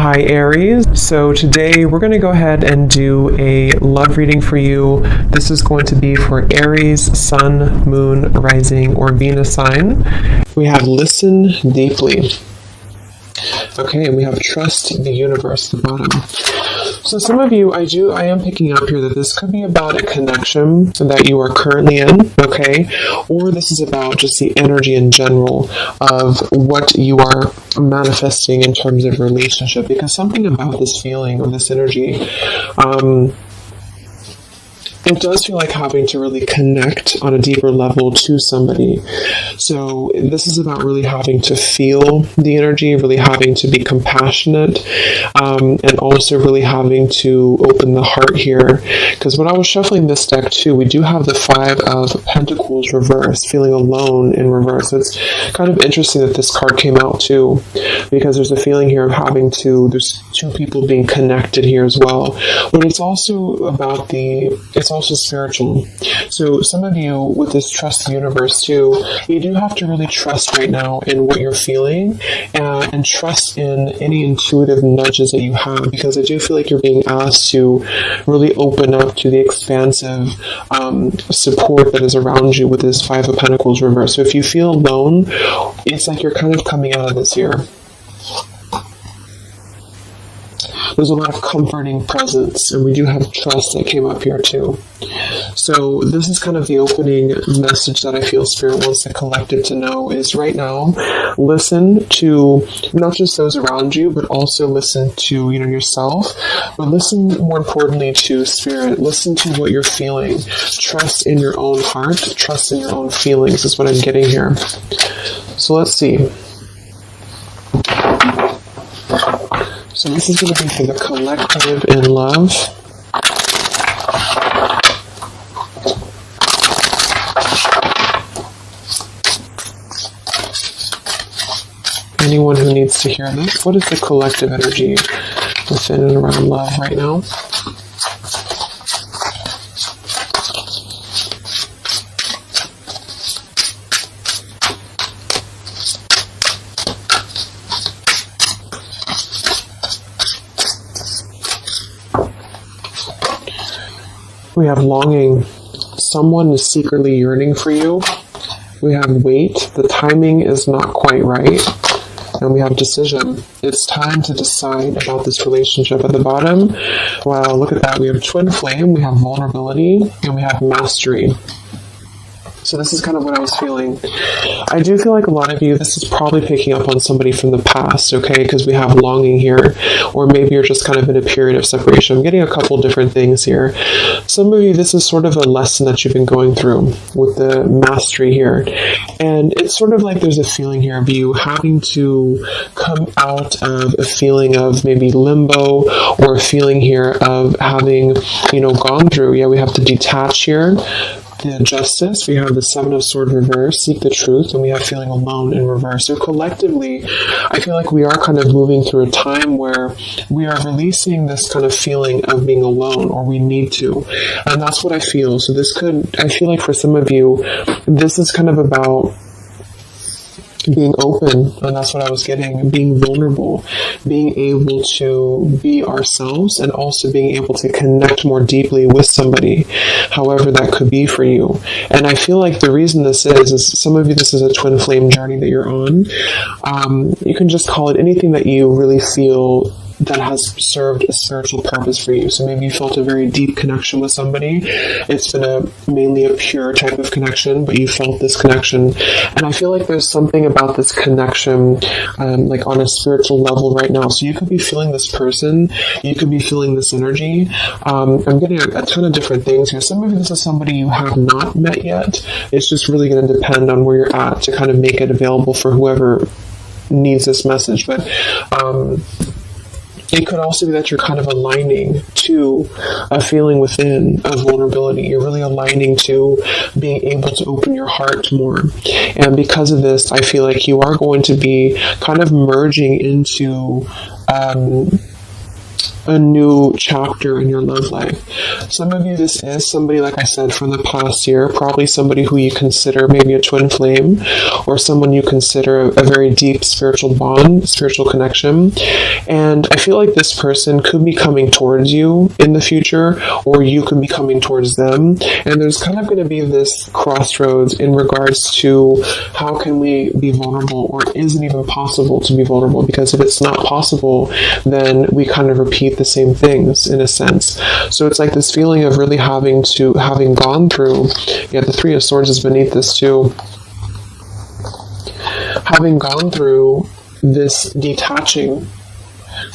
Hi Aries, so today we're going to go ahead and do a love reading for you. This is going to be for Aries, Sun, Moon, Rising, or Venus sign. We have listen deeply. Okay, and we have trust the universe at the bottom. So some of you, I am picking up here that this could be about a connection that you are currently in, okay? Or this is about just the energy in general of what you are manifesting in terms of relationship, because something about this feeling or this energy, it does feel like having to really connect on a deeper level to somebody. So this is about really having to feel the energy, really having to be compassionate, and also really having to open the heart here. Because when I was shuffling this deck too, we do have the Five of Pentacles reversed, feeling alone in reverse. So it's kind of interesting that this card came out too, because there's a feeling here of having to, there's two people being connected here as well. But it's also about it's also spiritual. So some of you with this trust the universe too, you do have to really trust right now in what you're feeling, and trust in any intuitive nudges that you have, because I do feel like you're being asked to really open up to the expansive support that is around you with this Five of Pentacles reverse. So if you feel alone, it's like you're kind of coming out of this here. There's a lot of comforting presence, and we do have trust that came up here too. So this is kind of the opening message that I feel Spirit wants the collective to know is right now, listen to not just those around you, but also listen to yourself, but listen more importantly to Spirit. Listen to what you're feeling. Trust in your own heart. Trust in your own feelings is what I'm getting here. So let's see. So this is going to be for the collective in love. Anyone who needs to hear this, what is the collective energy within and around love right now? We have longing. Someone is secretly yearning for you. We have wait. The timing is not quite right. And we have decision. It's time to decide about this relationship at the bottom. Well, look at that. We have twin flame, we have vulnerability, and we have mastery. So this is kind of what I was feeling. I do feel like a lot of you, this is probably picking up on somebody from the past, okay? Because we have longing here, or maybe you're just kind of in a period of separation. I'm getting a couple different things here. Some of you, this is sort of a lesson that you've been going through with the mastery here. And it's sort of like there's a feeling here of you having to come out of a feeling of maybe limbo, or a feeling here of having, gone through. Yeah, we have to detach here. The justice, we have the Seven of Swords reverse, seek the truth, and we have feeling alone in reverse. So collectively, I feel like we are kind of moving through a time where we are releasing this kind of feeling of being alone, or we need to. And that's what I feel. So I feel like for some of you, this is kind of about being open, and that's what I was getting, being vulnerable, being able to be ourselves, and also being able to connect more deeply with somebody, however that could be for you. And I feel like the reason this is some of you, this is a twin flame journey that you're on. You can just call it anything that you really feel that has served a spiritual purpose for you. So maybe you felt a very deep connection with somebody. It's been mainly a pure type of connection, but you felt this connection. And I feel like there's something about this connection, like on a spiritual level right now. So you could be feeling this person, you could be feeling this energy. I'm getting a ton of different things here. Some of you, this is somebody you have not met yet. It's just really going to depend on where you're at to kind of make it available for whoever needs this message. But it could also be that you're kind of aligning to a feeling within of vulnerability. You're really aligning to being able to open your heart more. And because of this, I feel like you are going to be kind of merging into a new chapter in your love life. Some of you, this is somebody, like I said, from the past year, probably somebody who you consider maybe a twin flame, or someone you consider a very deep spiritual bond, spiritual connection. And I feel like this person could be coming towards you in the future, or you could be coming towards them. And there's kind of going to be this crossroads in regards to how can we be vulnerable, or is it even possible to be vulnerable? Because if it's not possible, then we kind of repeat the same things in a sense. So it's like this feeling of really having gone through, the Three of Swords is beneath this too, having gone through this detaching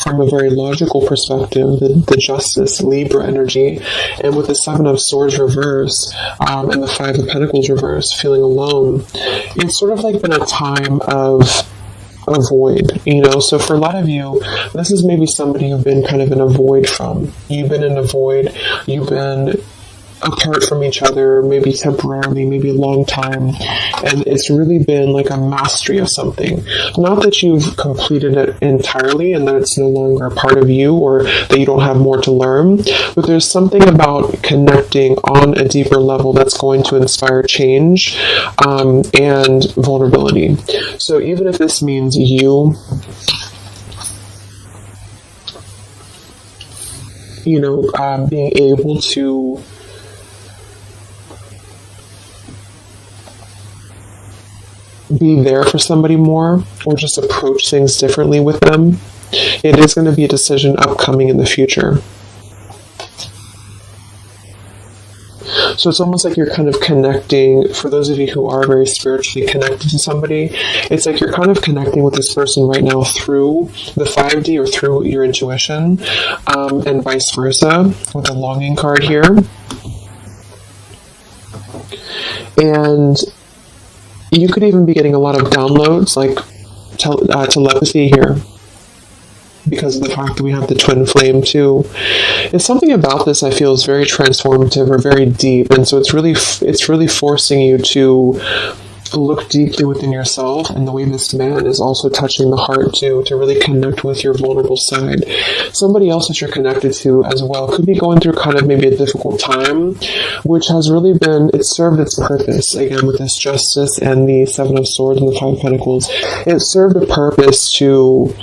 from a very logical perspective, the Justice, Libra energy, and with the Seven of Swords reverse, and the Five of Pentacles reverse, feeling alone, it's sort of like been a time of a void, so for a lot of you, this is maybe somebody you've been kind of in a void from. You've been in a void, you've been apart from each other, maybe temporarily, maybe a long time, and it's really been like a mastery of something. Not that you've completed it entirely and that it's no longer a part of you, or that you don't have more to learn, but there's something about connecting on a deeper level that's going to inspire change and vulnerability. So even if this means you being able to be there for somebody more, or just approach things differently with them, it is going to be a decision upcoming in the future. So it's almost like you're kind of connecting, for those of you who are very spiritually connected to somebody, it's like you're kind of connecting with this person right now through the 5D or through your intuition, and vice versa, with the longing card here. And you could even be getting a lot of downloads, like telepathy here, because of the fact that we have the twin flame too. It's something about this I feel is very transformative or very deep, and so it's really forcing you to look deeply within yourself, and the way this man is also touching the heart too, to really connect with your vulnerable side. Somebody else that you're connected to as well could be going through kind of maybe a difficult time, which has really it served its purpose, again with this Justice and the Seven of Swords and the Five of Pentacles. It served a purpose to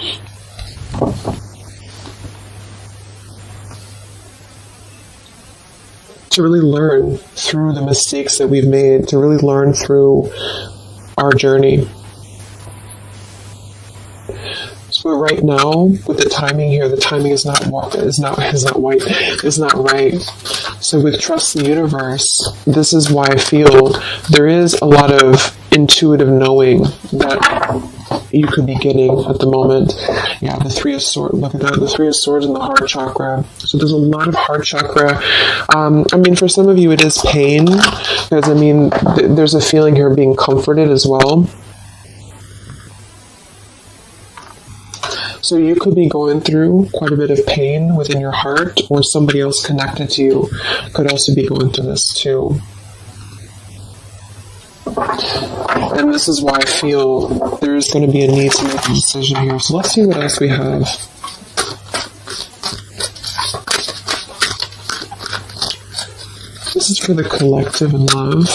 really learn through the mistakes that we've made, to really learn through our journey. So right now, with the timing here, the timing is not right. So with Trust the Universe, this is why I feel there is a lot of intuitive knowing that you could be getting at the moment. Yeah, the Three of Swords, look at that, the Three of Swords and the heart chakra. So there's a lot of heart chakra. For some of you it is pain, because there's a feeling here of being comforted as well. So you could be going through quite a bit of pain within your heart, or somebody else connected to you could also be going through this too. And this is why I feel there is going to be a need to make a decision here. So let's see what else we have. This is for the collective and love.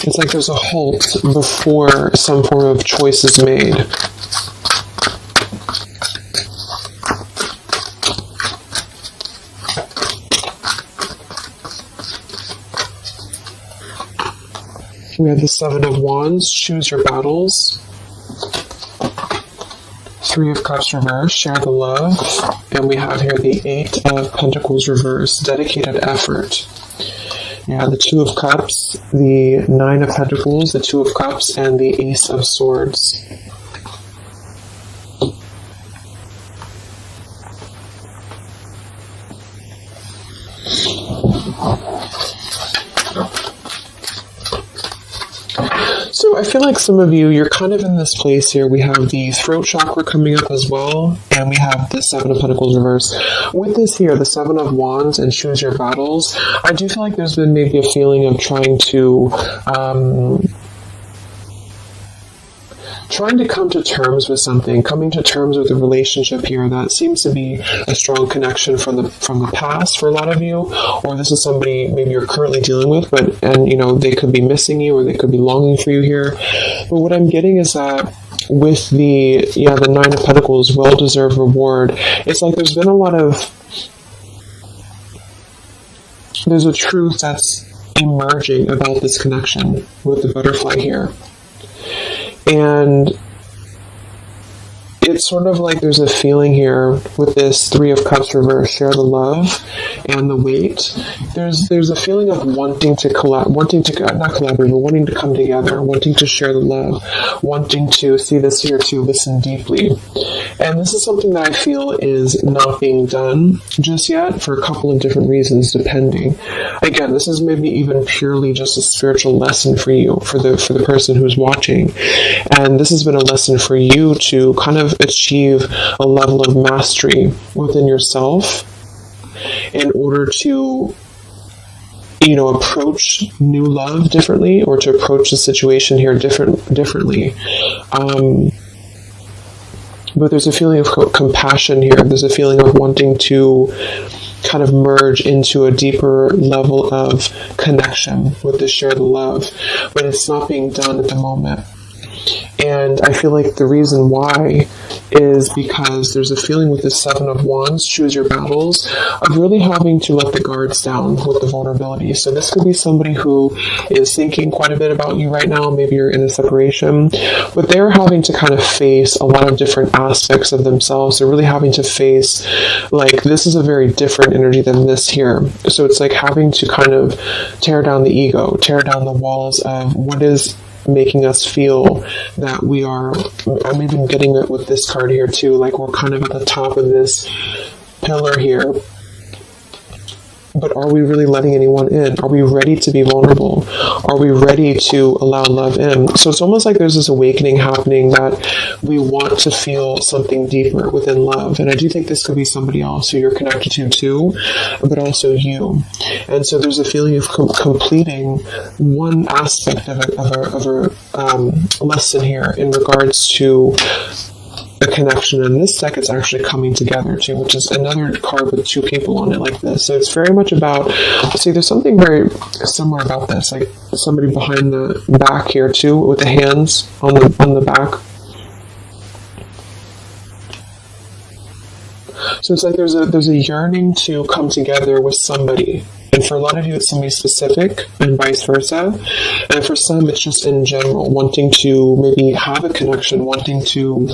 It's like there's a halt before some form of choice is made. We have the Seven of Wands, choose your battles. Three of Cups reverse, share the love. And we have here the Eight of Pentacles reverse, dedicated effort. Yeah, the Two of Cups, the Nine of Pentacles, the Two of Cups, and the Ace of Swords. So I feel like some of you, you're kind of in this place here. We have the throat chakra coming up as well, and we have the Seven of Pentacles reverse. With this here, the Seven of Wands and choose your battles, I do feel like there's been maybe a feeling of trying to come to terms with something, coming to terms with a relationship here that seems to be a strong connection from the past for a lot of you, or this is somebody maybe you're currently dealing with, and they could be missing you or they could be longing for you here. But what I'm getting is that with the Nine of Pentacles, well-deserved reward, it's like there's a truth that's emerging about this connection with the butterfly here. And it's sort of like there's a feeling here with this Three of Cups reverse, share the love and the weight. There's a feeling of wanting to wanting to come together, wanting to share the love, wanting to see this here, to listen deeply. And this is something that I feel is not being done just yet for a couple of different reasons, depending. Again, this is maybe even purely just a spiritual lesson for you, for the person who's watching. And this has been a lesson for you to kind of achieve a level of mastery within yourself in order to approach new love differently, or to approach the situation here differently. But there's a feeling of compassion here. There's a feeling of wanting to kind of merge into a deeper level of connection with the shared love, but it's not being done at the moment. And I feel like the reason why is because there's a feeling with the Seven of Wands, choose your battles, of really having to let the guards down with the vulnerability. So this could be somebody who is thinking quite a bit about you right now. Maybe you're in a separation, but they're having to kind of face a lot of different aspects of themselves. They're really having to face, like, this is a very different energy than this here. So it's like having to kind of tear down the ego, tear down the walls of what is making us feel that we are. I'm even getting it with this card here too, like we're kind of at the top of this pillar here, but are we really letting anyone in? Are we ready to be vulnerable? Are we ready to allow love in? So it's almost like there's this awakening happening that we want to feel something deeper within love. And I do think this could be somebody else who you're connected to too, but also you. And so there's a feeling of completing one aspect of a lesson here in regards to a connection. And this deck is actually coming together too, which is another card with two people on it like this. So it's very much about, see, there's something very similar about this, like somebody behind the back here too, with the hands on the back. So it's like there's a yearning to come together with somebody. And for a lot of you, it's somebody specific, and vice versa. And for some, it's just in general, wanting to maybe have a connection, wanting to,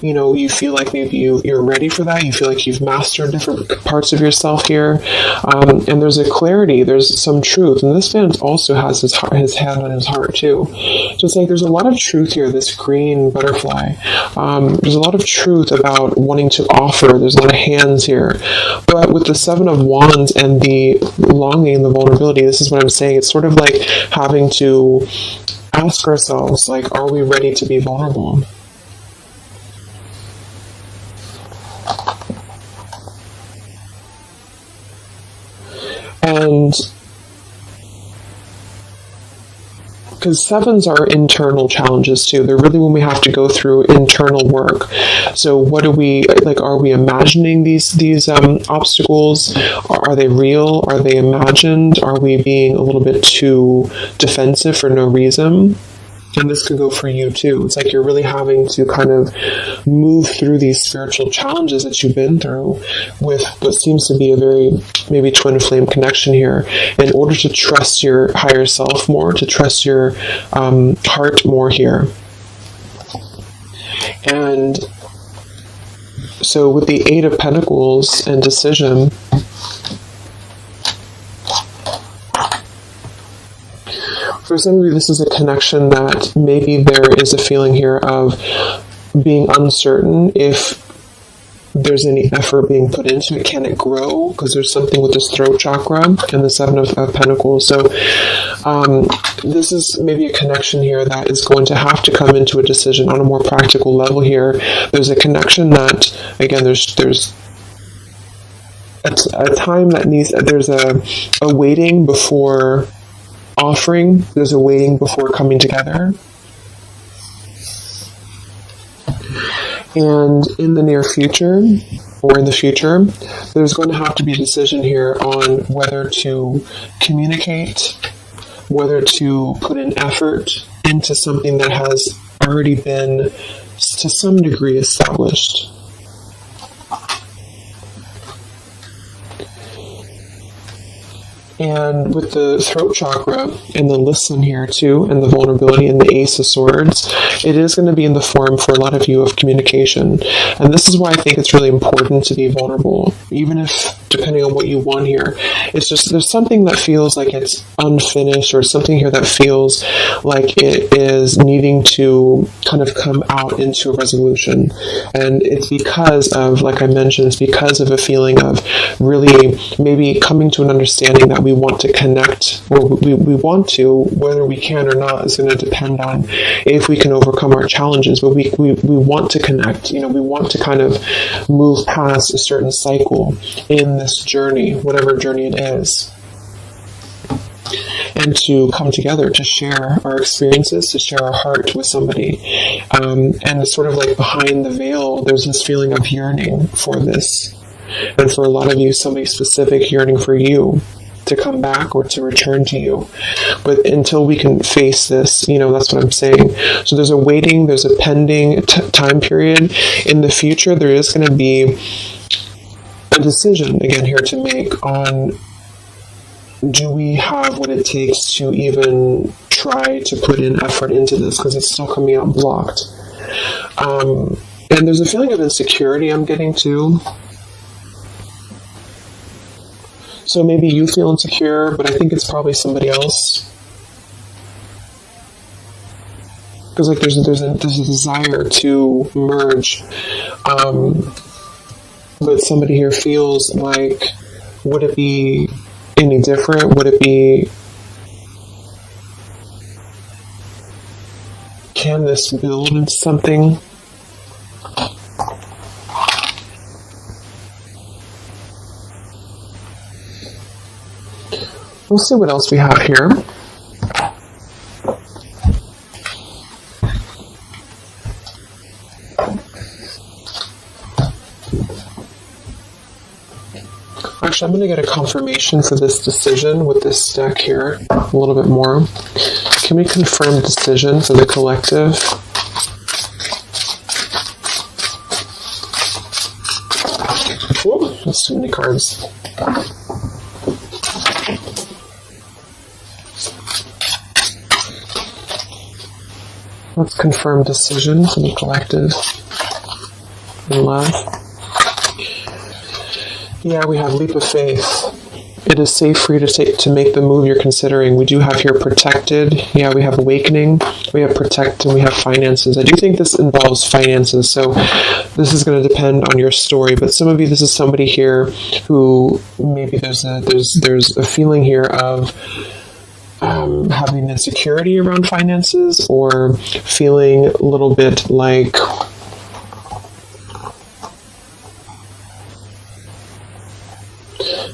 you feel like maybe you're ready for that. You feel like you've mastered different parts of yourself here. And there's a clarity, there's some truth. And this man also has his hand on his heart too. So it's like there's a lot of truth here, this green butterfly. There's a lot of truth about wanting to offer. There's a lot of hands here. But with the Seven of Wands and the longing, the vulnerability, this is what I'm saying. It's sort of like having to ask ourselves, like, are we ready to be vulnerable? And because sevens are internal challenges too. They're really when we have to go through internal work. So what do we, like, are we imagining these obstacles? Are they real? Are they imagined? Are we being a little bit too defensive for no reason? And this could go for you too. It's like you're really having to kind of move through these spiritual challenges that you've been through with what seems to be a very maybe twin flame connection here, in order to trust your higher self more, to trust your heart more here. And so with the Eight of Pentacles and decision, for some of you, this is a connection that maybe there is a feeling here of being uncertain if there's any effort being put into it. Can it grow? Because there's something with this throat chakra and the Seven of Pentacles. So this is maybe a connection here that is going to have to come into a decision on a more practical level here. There's a connection that, again, there's a time that needs, there's a waiting before offering, there's a waiting before coming together. And in the near future, or in the future, there's going to have to be a decision here on whether to communicate, whether to put an effort into something that has already been, to some degree, established. And with the throat chakra and the listen here too, and the vulnerability and the Ace of Swords, it is going to be in the form for a lot of you of communication. And this is why I think it's really important to be vulnerable, even if, depending on what you want here, it's just, there's something that feels like it's unfinished, or something here that feels like it is needing to kind of come out into a resolution. And it's because of, like I mentioned, it's because of a feeling of really maybe coming to an understanding that we want to connect, or we want to, whether we can or not is going to depend on if we can overcome our challenges, but we want to connect, we want to kind of move past a certain cycle in this journey, whatever journey it is, and to come together to share our experiences, to share our heart with somebody. And sort of like behind the veil, there's this feeling of yearning for this. And for a lot of you, somebody specific yearning for you to come back or to return to you. But until we can face this, that's what I'm saying. So there's a waiting, there's a pending time period. In the future, there is going to be a decision, again, here to make on, do we have what it takes to even try to put in effort into this, because it's still coming out blocked. And there's a feeling of insecurity I'm getting too. So maybe you feel insecure, but I think it's probably somebody else. Because like there's a desire to merge, but somebody here feels like, would it be any different? Would it be? Can this build into something? We'll see what else we have here. Actually, I'm going to get a confirmation for this decision with this deck here a little bit more. Can we confirm decision for the collective? Whoa, that's too many cards. Let's confirm decision for the collective in love. Yeah, we have leap of faith. It is safe for you to make the move you're considering. We do have here protected. Yeah, we have awakening. We have protect, and we have finances. I do think this involves finances, so this is going to depend on your story. But some of you, this is somebody here who maybe there's a feeling here of having insecurity around finances, or feeling a little bit like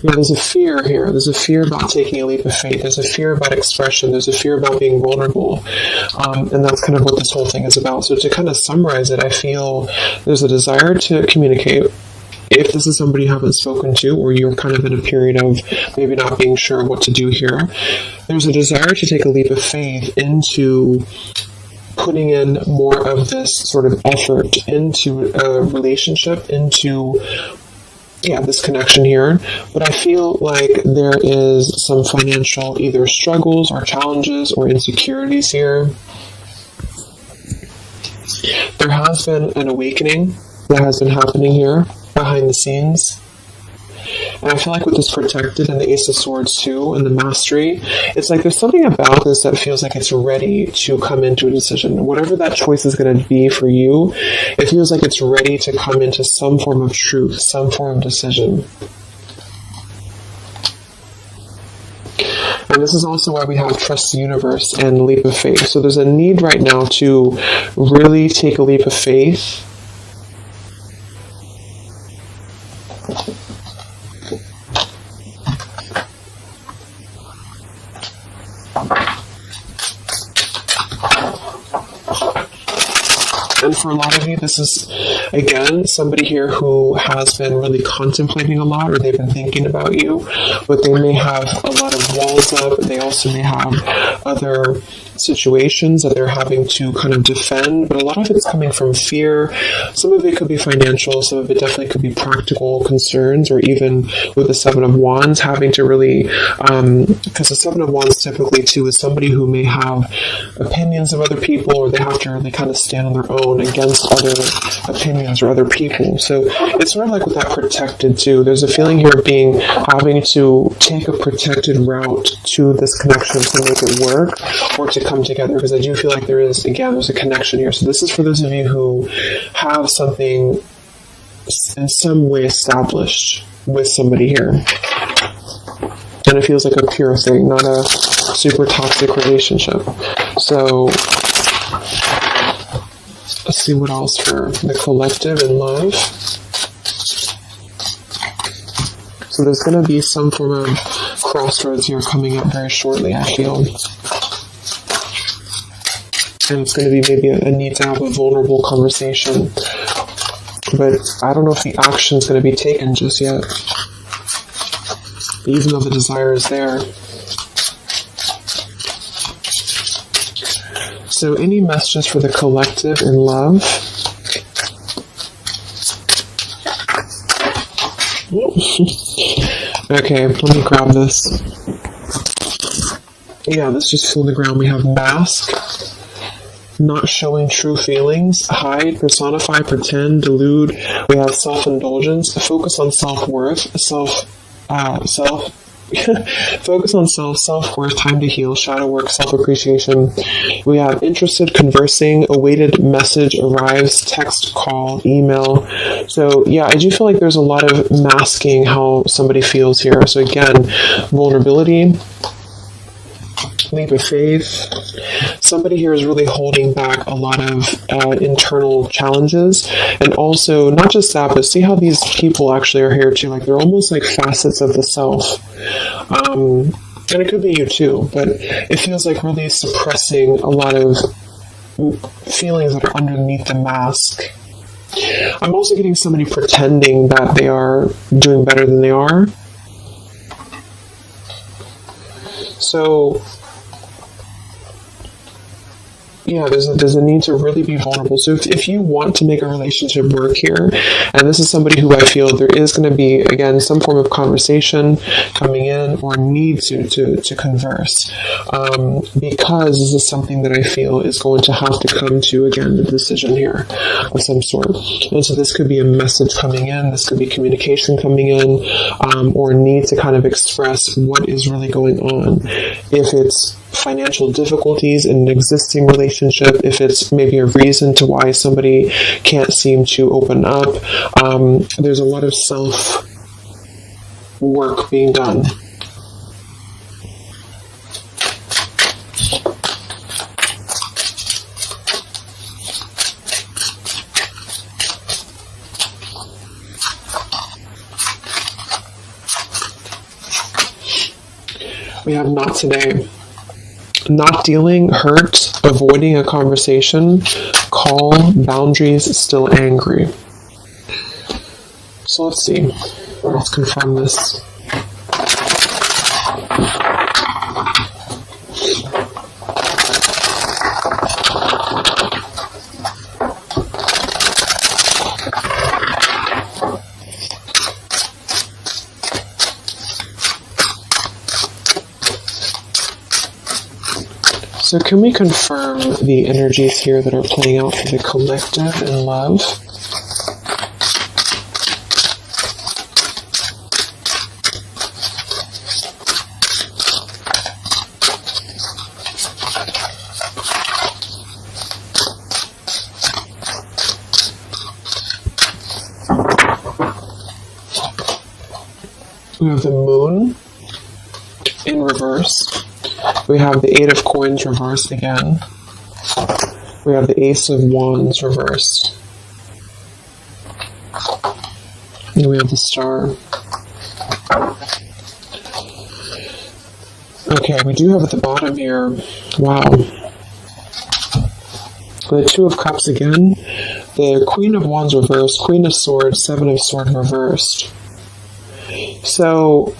there's a fear here. There's a fear about taking a leap of faith. There's a fear about expression. There's a fear about being vulnerable. And that's kind of what this whole thing is about. So to kind of summarize it, I feel there's a desire to communicate. If this is somebody you haven't spoken to, or you're kind of in a period of maybe not being sure what to do here, there's a desire to take a leap of faith into putting in more of this sort of effort into a relationship, into this connection here. But I feel like there is some financial either struggles or challenges or insecurities here. There has been an awakening that has been happening here behind the scenes. And I feel like with this protected and the Ace of Swords too, and the mastery, it's like there's something about this that feels like it's ready to come into a decision. Whatever that choice is going to be for you, it feels like it's ready to come into some form of truth, some form of decision. And this is also why we have trust the universe and leap of faith. So there's a need right now to really take a leap of faith. And for a lot of you, this is, again, somebody here who has been really contemplating a lot, or they've been thinking about you, but they may have a lot of walls up. They also may have other situations that they're having to kind of defend, but a lot of it's coming from fear. Some of it could be financial, some of it definitely could be practical concerns, or even with the Seven of Wands, having to really, because the Seven of Wands typically too is somebody who may have opinions of other people, or they have to really kind of stand on their own against other opinions or other people. So it's sort of like with that protected too. There's a feeling here of having to take a protected route to this connection to make it work, or to come together, because I do feel like there's a connection here. So this is for those of you who have something in some way established with somebody here. And it feels like a pure thing, not a super toxic relationship. So let's see what else for the collective and love. So there's going to be some form of crossroads here coming up very shortly, I feel. And it's going to be maybe a need to have a vulnerable conversation. But I don't know if the action is going to be taken just yet, even though the desire is there. So any messages for the collective in love? Okay, let me grab this. Yeah, let's just fill the ground. We have mask. Not showing true feelings, hide, personify, pretend, delude. We have self-indulgence, focus on self-worth, focus on self-worth, time to heal, shadow work, self-appreciation. We have interested, conversing, awaited message arrives, text, call, email. So yeah, I do feel like there's a lot of masking how somebody feels here. So again, vulnerability, leap of faith. Somebody here is really holding back a lot of internal challenges, and also not just that, but see how these people actually are here too. Like they're almost like facets of the self, and it could be you too. But it feels like really suppressing a lot of feelings that are underneath the mask. I'm also getting somebody pretending that they are doing better than they are. So yeah, there's a need to really be vulnerable. So if you want to make a relationship work here, and this is somebody who I feel there is going to be, again, some form of conversation coming in, or need to converse, because this is something that I feel is going to have to come to, again, the decision here of some sort. And so this could be a message coming in, this could be communication coming in, or need to kind of express what is really going on. If it's financial difficulties in an existing relationship, if it's maybe a reason to why somebody can't seem to open up, there's a lot of self-work being done. We have not today. Not dealing, hurt, avoiding a conversation, calm, boundaries, still angry. So let's see. Let's confirm this. So can we confirm the energies here that are playing out for the collective in love? We have the Moon in reverse. We have the Eight of Coins reversed again. We have the Ace of Wands reversed. And we have the Star. Okay, we do have at the bottom here, wow, the Two of Cups again, the Queen of Wands reversed, Queen of Swords, Seven of Swords reversed. So,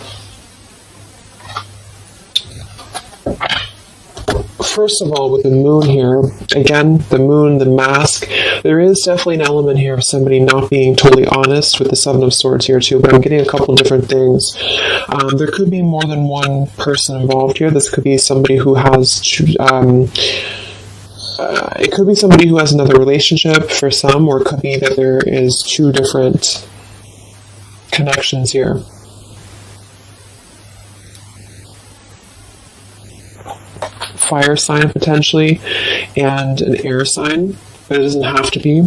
first of all, with the Moon here, again, the Moon, the mask, there is definitely an element here of somebody not being totally honest with the Seven of Swords here too, but I'm getting a couple different things. There could be more than one person involved here. This could be somebody who has, it could be somebody who has another relationship for some, or it could be that there is two different connections here. Fire sign potentially, and an air sign, but it doesn't have to be.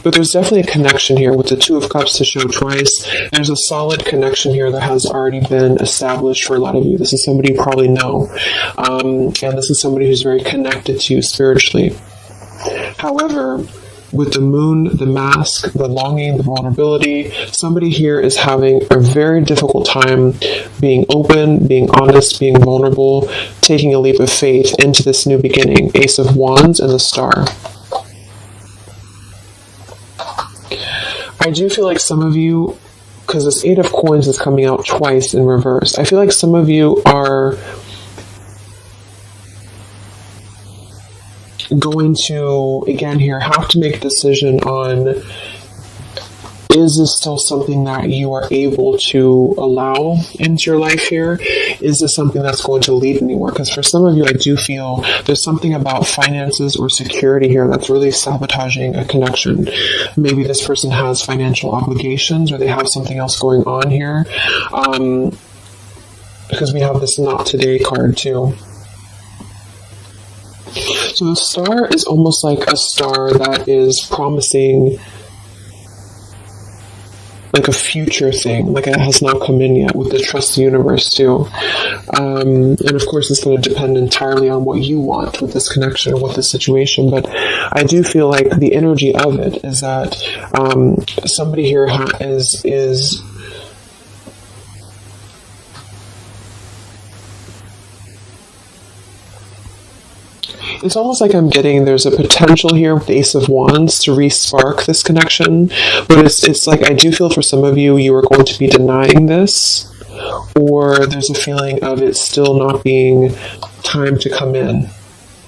But there's definitely a connection here with the Two of Cups to show twice. There's a solid connection here that has already been established for a lot of you. This is somebody you probably know, and this is somebody who's very connected to you spiritually. However, with the Moon, the mask, the longing, the vulnerability, somebody here is having a very difficult time being open, being honest, being vulnerable, taking a leap of faith into this new beginning. Ace of Wands and the Star. I do feel like some of you, because this Eight of Coins is coming out twice in reverse, I feel like some of you are going to, again here, have to make a decision on, is this still something that you are able to allow into your life here? Is this something that's going to lead anywhere? Because for some of you, I do feel there's something about finances or security here that's really sabotaging a connection. Maybe this person has financial obligations, or they have something else going on here. Because we have this Not Today card too. So the Star is almost like a star that is promising like a future thing, like it has not come in yet, with the Trust the Universe too. And of course it's going to depend entirely on what you want with this connection or with this situation, but I do feel like the energy of it is that somebody here is it's almost like I'm getting there's a potential here with the Ace of Wands to re-spark this connection, but it's like I do feel for some of you, you are going to be denying this, or there's a feeling of it still not being time to come in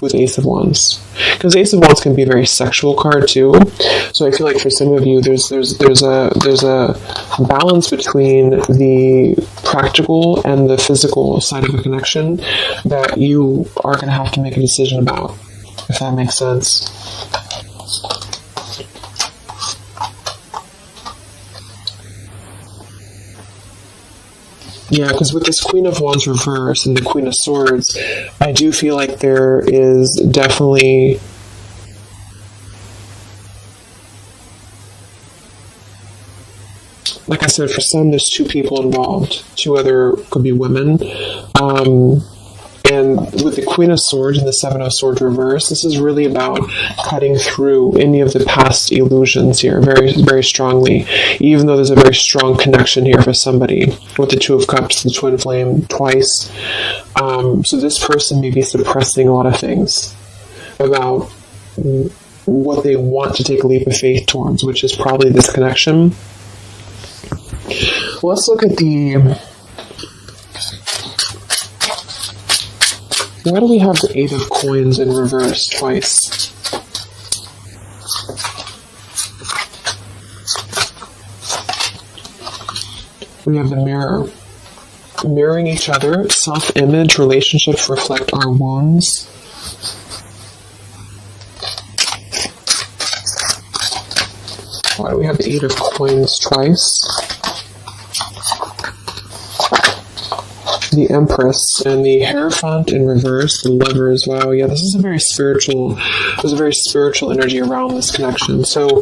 with Ace of Wands. Because Ace of Wands can be a very sexual card too, so I feel like for some of you there's a balance between the practical and the physical side of a connection that you are going to have to make a decision about, if that makes sense. Yeah, because with this Queen of Wands reverse and the Queen of Swords, I do feel like there is definitely like I said, for some there's two people involved, two other could be women. And with the Queen of Swords and the Seven of Swords reverse, this is really about cutting through any of the past illusions here very, very strongly, even though there's a very strong connection here for somebody with the Two of Cups, the Twin Flame twice. So this person may be suppressing a lot of things about what they want to take a leap of faith towards, which is probably this connection. Let's look at the... Why do we have the Eight of Coins in reverse twice? We have the Mirror. Mirroring each other, self-image, relationships reflect our wounds. Why do we have the Eight of Coins twice? The Empress and the Hierophant in reverse, the Lovers. Wow, yeah, this is a very spiritual, there's a very spiritual energy around this connection. So,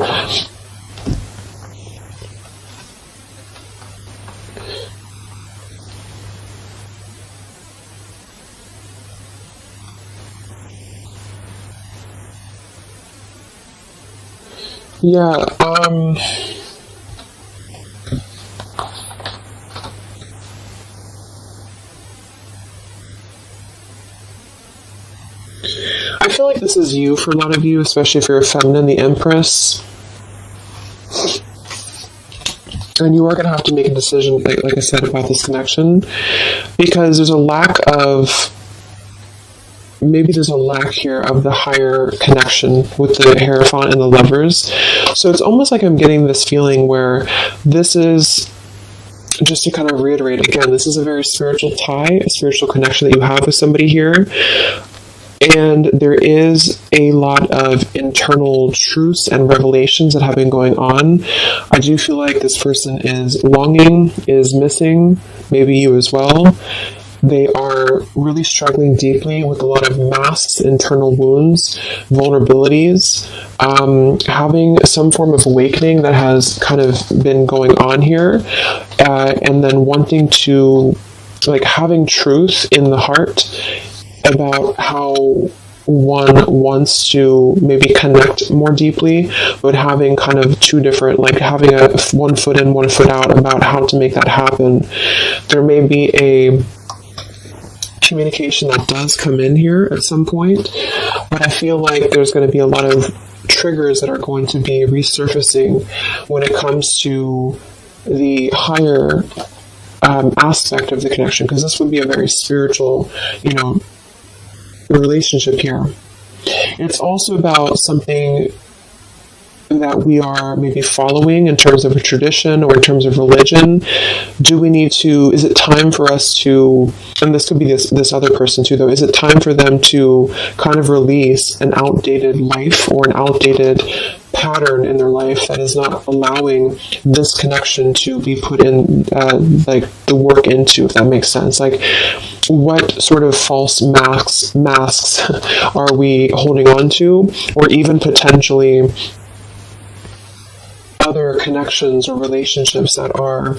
Yeah, I feel like this is you for a lot of you, especially if you're a feminine, the Empress. And you are going to have to make a decision, like I said, about this connection, because there's a lack of, maybe there's a lack here of the higher connection with the Hierophant and the Lovers. So it's almost like I'm getting this feeling where this is, just to kind of reiterate again, this is a very spiritual tie, a spiritual connection that you have with somebody here. And there is a lot of internal truths and revelations that have been going on. I do feel like this person is longing, is missing, maybe you as well. They are really struggling deeply with a lot of masks, internal wounds, vulnerabilities, having some form of awakening that has kind of been going on here, and then wanting to, like, having truth in the heart about how one wants to maybe connect more deeply, but having kind of two different, like having a 1 foot in, 1 foot out about how to make that happen. There may be a communication that does come in here at some point, but I feel like there's going to be a lot of triggers that are going to be resurfacing when it comes to the higher aspect of the connection, because this would be a very spiritual, relationship here. It's also about something that we are maybe following in terms of a tradition or in terms of religion. Do we need to, is it time for us to, and this could be this other person too though, is it time for them to kind of release an outdated life or an outdated pattern in their life that is not allowing this connection to be put in, like the work into, if that makes sense? Like, what sort of false masks are we holding on to, or even potentially other connections or relationships that are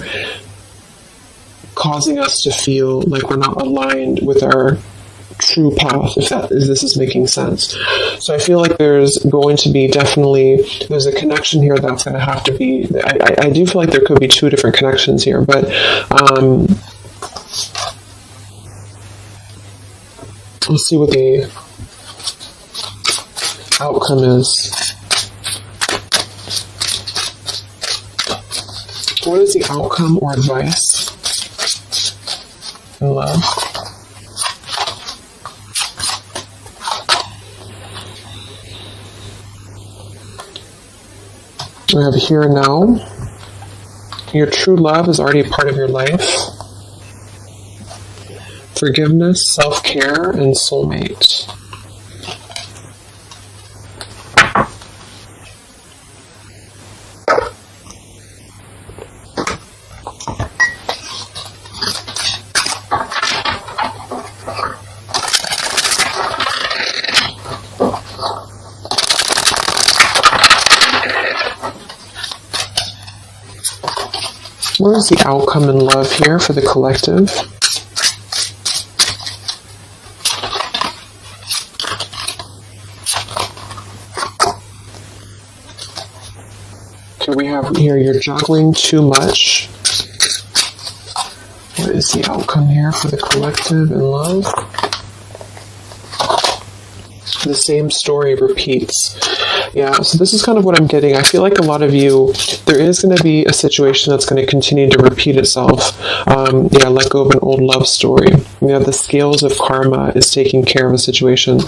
causing us to feel like we're not aligned with our true path, if this is making sense. So I feel like there's going to be there's a connection here that's going to have to be, I do feel like there could be two different connections here, but let's see what the outcome is. What is the outcome or advice in love? We have here and now. Your true love is already a part of your life. Forgiveness, self-care, and soulmate. What is the outcome in love here for the collective? Okay, we have here, you're juggling too much. What is the outcome here for the collective in love? The same story repeats. Yeah, so this is kind of what I'm getting. I feel like a lot of you, there is going to be a situation that's going to continue to repeat itself. Let go of an old love story. The scales of karma is taking care of a situation.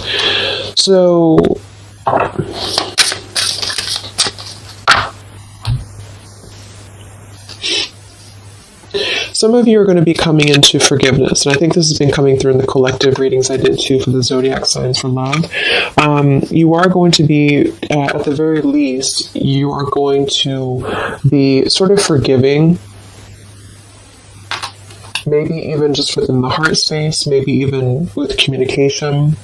So some of you are going to be coming into forgiveness, and I think this has been coming through in the collective readings I did too for the zodiac signs for love. You are going to be, at the very least, you are going to be sort of forgiving, maybe even just within the heart space, maybe even with communication.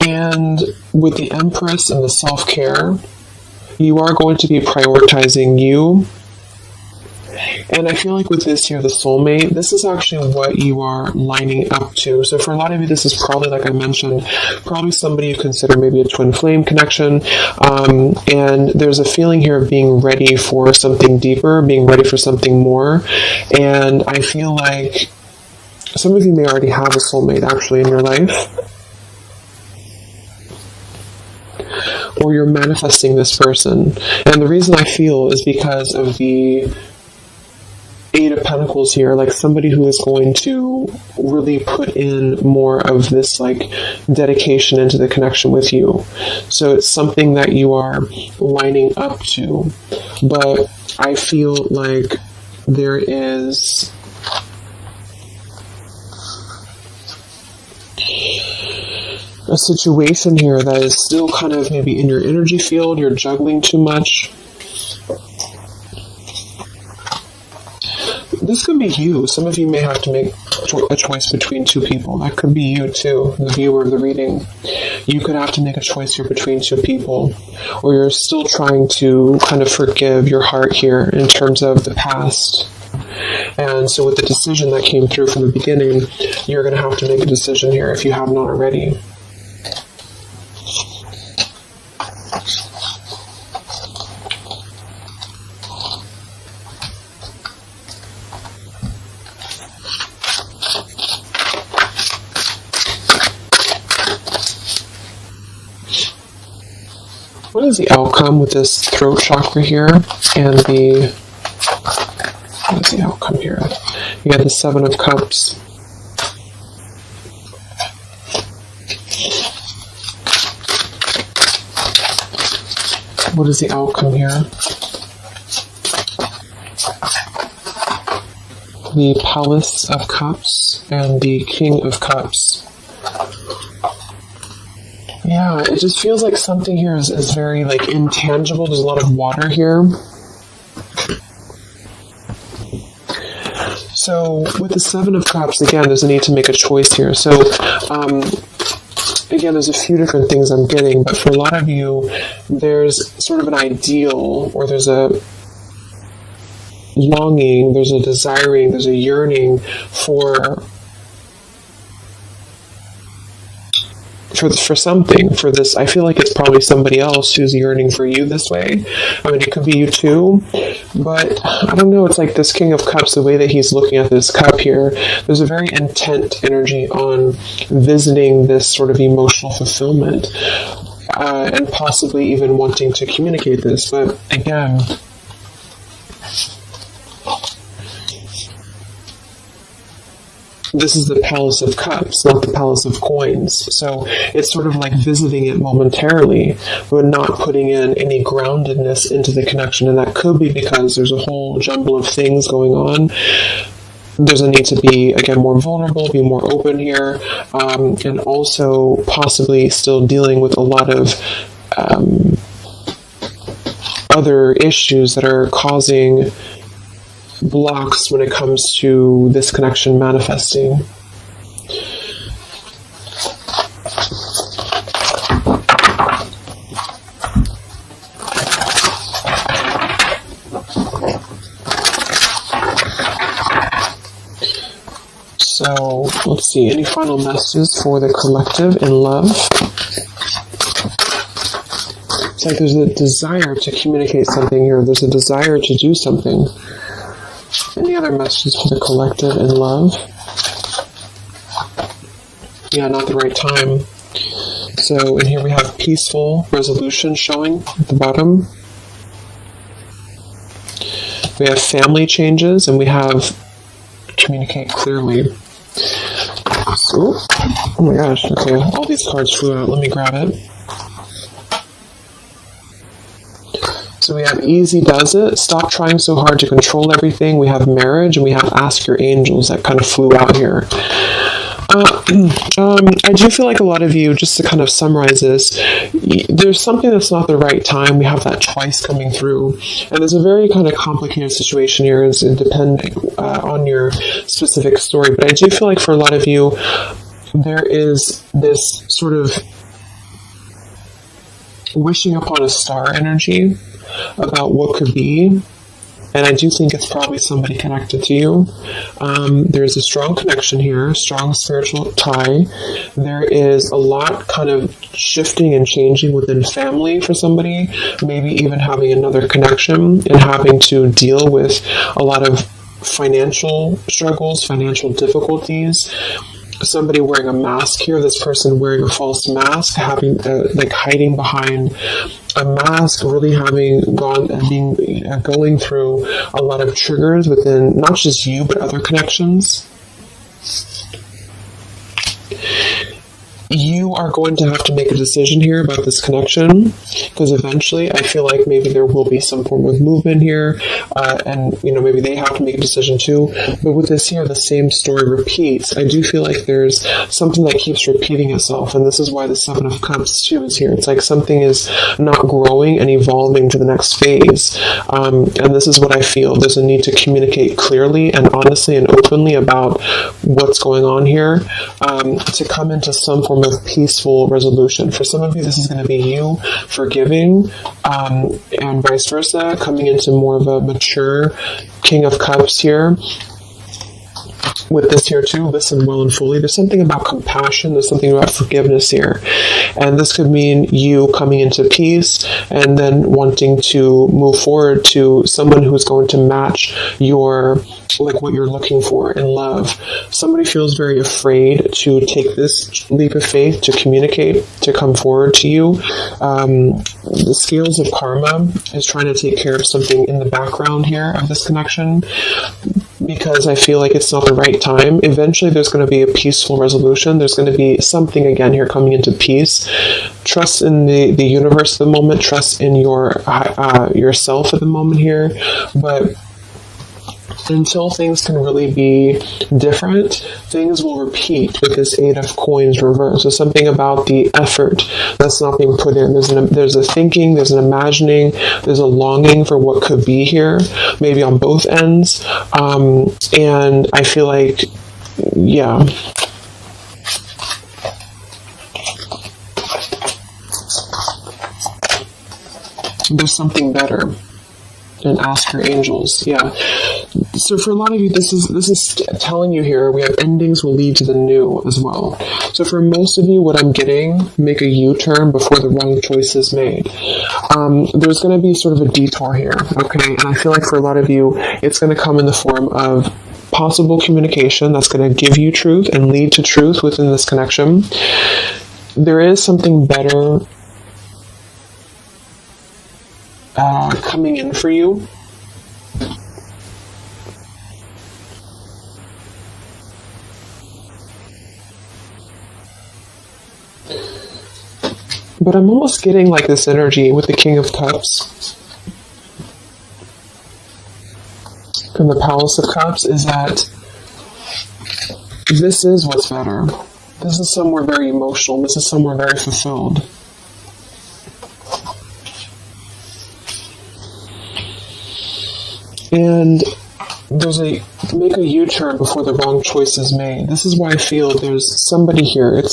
And with the Empress and the self-care, you are going to be prioritizing you And I feel like with this here, the soulmate, this is actually what you are lining up to. So for a lot of you, this is probably, like I mentioned, probably somebody you consider maybe a twin flame connection. And there's a feeling here of being ready for something deeper, being ready for something more. And I feel like some of you may already have a soulmate actually in your life. Or you're manifesting this person. And the reason I feel is because of the Eight of Pentacles here, like somebody who is going to really put in more of this like dedication into the connection with you. So it's something that you are lining up to. But I feel like there is a situation here that is still kind of maybe in your energy field, you're juggling too much. This could be you. Some of you may have to make a choice between two people. That could be you too, the viewer of the reading. You could have to make a choice here between two people, or you're still trying to kind of forgive your heart here in terms of the past. And so with the decision that came through from the beginning, you're going to have to make a decision here if you have not already. What is the outcome with this throat chakra here and the... What is the outcome here? You got the Seven of Cups. What is the outcome here? The Palace of Cups and the King of Cups. Yeah, it just feels like something here is very like intangible. There's a lot of water here. So with the Seven of Cups, again, there's a need to make a choice here. So again, there's a few different things I'm getting, but for a lot of you, there's sort of an ideal, or there's a longing, there's a desiring, there's a yearning for something, for this. I feel like it's probably somebody else who's yearning for you this way. I mean, it could be you too, but I don't know. It's like this King of Cups, the way that he's looking at this cup here, there's a very intent energy on visiting this sort of emotional fulfillment, and possibly even wanting to communicate this. But again, this is the Palace of Cups, not the Palace of Coins. So it's sort of like visiting it momentarily, but not putting in any groundedness into the connection. And that could be because there's a whole jumble of things going on. There's a need to be, again, more vulnerable, be more open here, and also possibly still dealing with a lot of other issues that are causing blocks when it comes to this connection manifesting. So let's see, any final messages for the collective in love? It's like there's a desire to communicate something here. There's a desire to do something. Any other messages for the collective in love? Yeah, not the right time. So in here we have peaceful resolution showing at the bottom. We have family changes, and we have communicate clearly. So, oh my gosh, okay, all these cards flew out. Let me grab it. So we have easy does it, stop trying so hard to control everything. We have marriage, and we have ask your angels that kind of flew out here. I do feel like a lot of you, just to kind of summarize this, there's something that's not the right time. We have that twice coming through. And there's a very kind of complicated situation here, it's depending on your specific story. But I do feel like for a lot of you, there is this sort of wishing upon a star energy about what could be. And I do think it's probably somebody connected to you. There's a strong connection here, strong spiritual tie. There is a lot kind of shifting and changing within family for somebody, maybe even having another connection and having to deal with a lot of financial struggles, financial difficulties. Somebody wearing a mask here, this person wearing a false mask, having like hiding behind a mask, really having going through a lot of triggers within not just you but other connections. You are going to have to make a decision here about this connection, because eventually I feel like maybe there will be some form of movement here, and maybe they have to make a decision too. But with this here, the same story repeats. I do feel like there's something that keeps repeating itself, and this is why the Seven of Cups too is here. It's like something is not growing and evolving to the next phase, and this is what I feel. There's a need to communicate clearly and honestly and openly about what's going on here, to come into some form of peaceful resolution. For some of you, this is going to be you forgiving, and vice versa, coming into more of a mature King of Cups here. With this here too, listen well and fully. There's something about compassion. There's something about forgiveness here. And this could mean you coming into peace and then wanting to move forward to someone who's going to match what you're looking for in love. Somebody feels very afraid to take this leap of faith, to communicate, to come forward to you. The scales of karma is trying to take care of something in the background here of this connection, because I feel like it's not the right time. Eventually there's going to be a peaceful resolution. There's going to be something again here coming into peace. Trust in the universe at the moment. Trust in yourself at the moment here. But until things can really be different, things will repeat with this Eight of Coins reverse. There's something about the effort that's not being put in. There's a thinking, there's an imagining, there's a longing for what could be here, maybe on both ends. And I feel like, yeah. There's something better. And ask your angels. Yeah. So for a lot of you, this is telling you here, we have endings will lead to the new as well. So for most of you, what I'm getting, make a U-turn before the wrong choice is made. There's going to be sort of a detour here, okay? And I feel like for a lot of you, it's going to come in the form of possible communication that's going to give you truth and lead to truth within this connection. There is something better coming in for you. But I'm almost getting like this energy with the King of Cups and the Palace of Cups is that this is what's better. This is somewhere very emotional. This is somewhere very fulfilled. And make a U-turn before the wrong choice is made. This is why I feel there's somebody here. It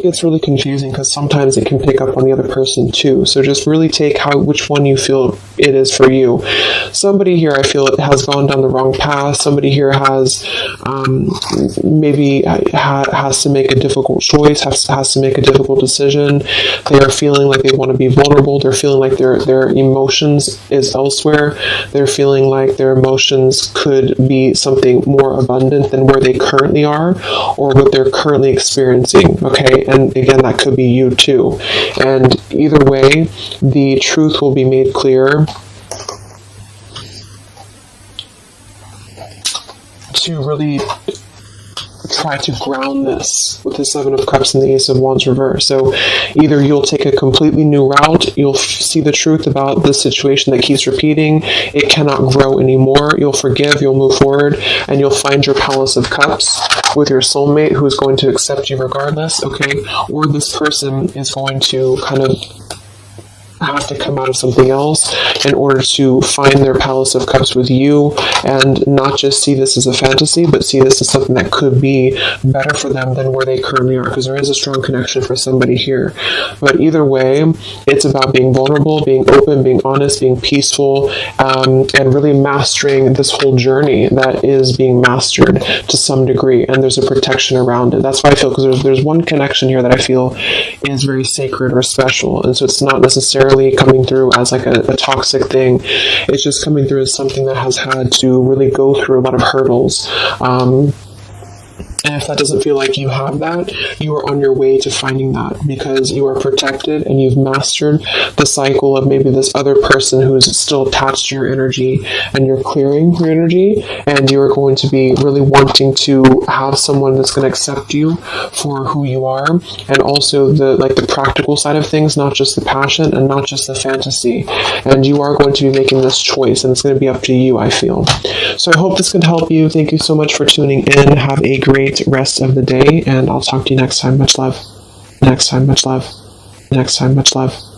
gets really confusing because sometimes it can pick up on the other person too. So just really take which one you feel it is for you. Somebody here, I feel, it has gone down the wrong path. Somebody here has maybe has to make a difficult choice, has to make a difficult decision. They are feeling like they want to be vulnerable. They're feeling like their emotions is elsewhere. They're feeling like their emotions could be something more abundant than where they currently are or what they're currently experiencing, okay? And again, that could be you too. And either way, the truth will be made clear to really try to ground this with the Seven of Cups and the Ace of Wands reverse. So either you'll take a completely new route, you'll see the truth about this situation that keeps repeating, it cannot grow anymore, you'll forgive, you'll move forward, and you'll find your Palace of Cups with your soulmate who is going to accept you regardless, okay? Or this person is going to kind of have to come out of something else in order to find their Palace of Cups with you, and not just see this as a fantasy, but see this as something that could be better for them than where they currently are, because there is a strong connection for somebody here. But either way, it's about being vulnerable, being open, being honest, being peaceful, and really mastering this whole journey that is being mastered to some degree, and there's a protection around it. That's why I feel, because there's one connection here that I feel is very sacred or special, and so it's not necessarily coming through as like a toxic thing. It's just coming through as something that has had to really go through a lot of hurdles. And if that doesn't feel like you have that, you are on your way to finding that, because you are protected and you've mastered the cycle of maybe this other person who is still attached to your energy, and you're clearing your energy, and you're going to be really wanting to have someone that's going to accept you for who you are, and also the practical side of things, not just the passion and not just the fantasy. And you are going to be making this choice, and it's going to be up to you, I feel. So I hope this can help you. Thank you so much for tuning in. Have a great rest of the day, and I'll talk to you next time. Much love. Next time. Much love. Next time. Much love.